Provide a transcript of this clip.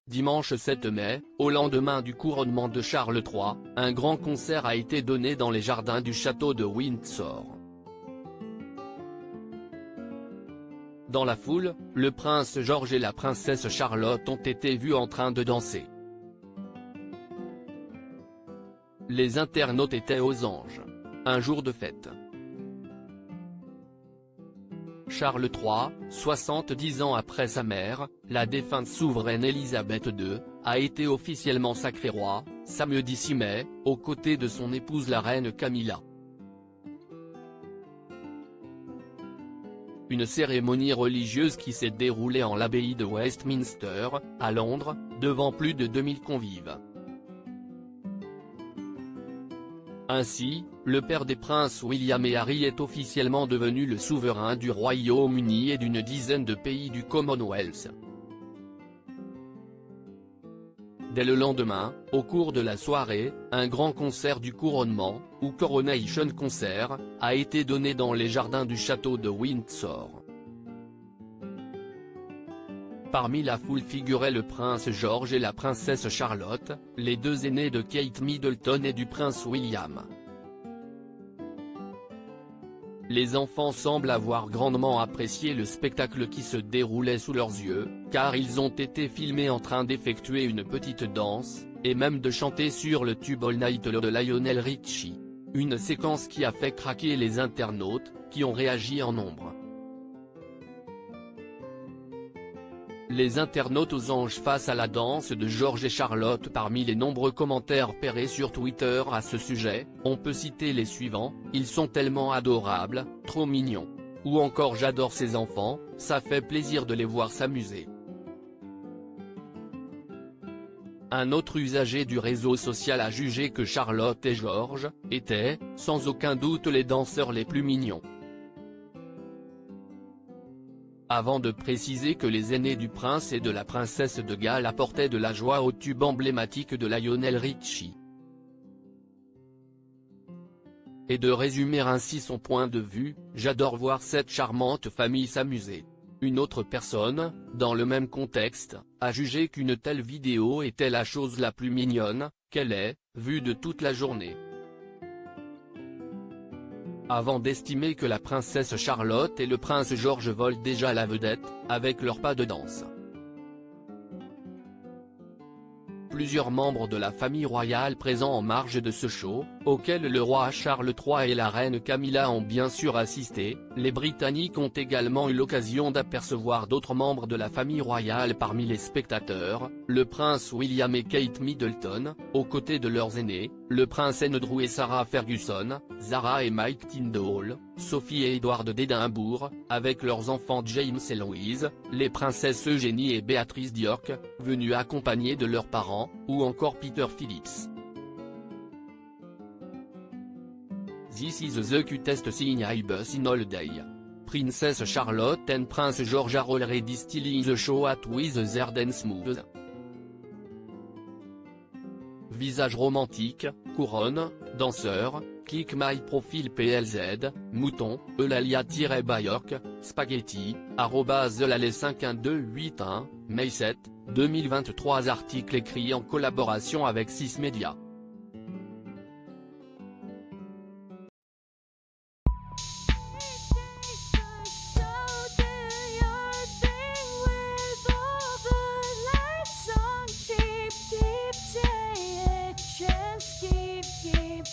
Dimanche 7 mai, au lendemain du couronnement de Charles III, un grand concert a été donné dans les jardins du château de Windsor. Dans la foule, le prince George et la princesse Charlotte ont été vus en train de danser. Les internautes étaient aux anges. Un jour de fête. Charles III, 70 ans après sa mère, la défunte souveraine Élisabeth II, a été officiellement sacré roi, samedi 6 mai, aux côtés de son épouse la reine Camilla. Une cérémonie religieuse qui s'est déroulée en l'abbaye de Westminster, à Londres, devant plus de 2000 convives. Ainsi, le père des princes William et Harry est officiellement devenu le souverain du Royaume-Uni et d'une dizaine de pays du Commonwealth. Dès le lendemain, au cours de la soirée, un grand concert du couronnement, ou Coronation Concert, a été donné dans les jardins du château de Windsor. Parmi la foule figuraient le prince George et la princesse Charlotte, les deux aînés de Kate Middleton et du prince William. Les enfants semblent avoir grandement apprécié le spectacle qui se déroulait sous leurs yeux, car ils ont été filmés en train d'effectuer une petite danse, et même de chanter sur le tube All Night Low de Lionel Richie. Une séquence qui a fait craquer les internautes, qui ont réagi en nombre. Les internautes aux anges face à la danse de George et Charlotte. Parmi les nombreux commentaires pairés sur Twitter à ce sujet, on peut citer les suivants: ils sont tellement adorables, trop mignons. Ou encore j'adore ces enfants, ça fait plaisir de les voir s'amuser. Un autre usager du réseau social a jugé que Charlotte et George étaient, sans aucun doute, les danseurs les plus mignons. Avant de préciser que les aînés du prince et de la princesse de Galles apportaient de la joie au tube emblématique de Lionel Richie. Et de résumer ainsi son point de vue: j'adore voir cette charmante famille s'amuser. Une autre personne, dans le même contexte, a jugé qu'une telle vidéo était la chose la plus mignonne qu'elle ait vue de toute la journée. Avant d'estimer que la princesse Charlotte et le prince George volent déjà la vedette, avec leurs pas de danse. Plusieurs membres de la famille royale présents en marge de ce show, auquel le roi Charles III et la reine Camilla ont bien sûr assisté, les Britanniques ont également eu l'occasion d'apercevoir d'autres membres de la famille royale parmi les spectateurs: le prince William et Kate Middleton, aux côtés de leurs aînés, le prince Andrew et Sarah Ferguson, Zara et Mike Tyndall, Sophie et Edward d'Édimbourg, avec leurs enfants James et Louise, les princesses Eugénie et Béatrice d'York, venues accompagnées de leurs parents, ou encore Peter Phillips. This is the cutest thing I've seen all day. Princess Charlotte and Prince George are already stealing the show at with their dance moves. Visage romantique, couronne, danseur, click my profile PLZ, mouton, eulalia-Bayork, spaghetti, @eulalie51281, May 7, 2023. Article écrit en collaboration avec 6 Médias. Keep